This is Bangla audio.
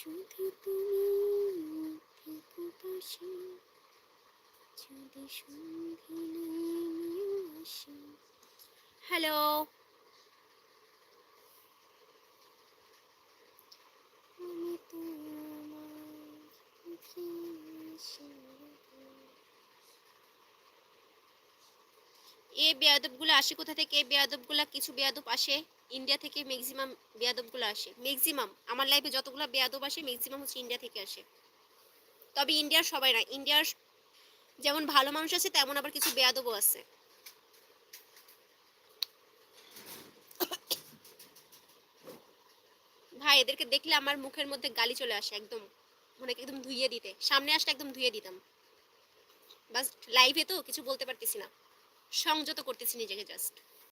শুধু তুমি থেকো পাশে, যদি সন্ধে নেমেও আসে। হ্যালো, আমি তোমার মুখে এসে এই বেয়াদবগুলো আসে কোথা থেকে? এই বেয়াদবগুলা, কিছু বেয়াদব আসে ইন্ডিয়া থেকে, ম্যাক্সিমাম বেয়াদবগুলো আসে, ম্যাক্সিমাম আমার লাইফে যতগুলো বেয়াদব আসে ম্যাক্সিমাম হচ্ছে ইন্ডিয়া থেকে আসে। তবে ইন্ডিয়ার সবাই না, ইন্ডিয়ার যেমন ভালো মানুষ আছে তেমন আবার কিছু বেয়াদবও আছে। ভাই এদেরকে দেখলে আমার মুখের মধ্যে গালি চলে আসে, একদম মানে একদম ধুইয়ে দিতে, সামনে আসলে একদম ধুইয়ে দিতাম। বাস লাইভে তো কিছু বলতে পারতেছি না, সংযত করতেছি নিজেকে জাস্ট।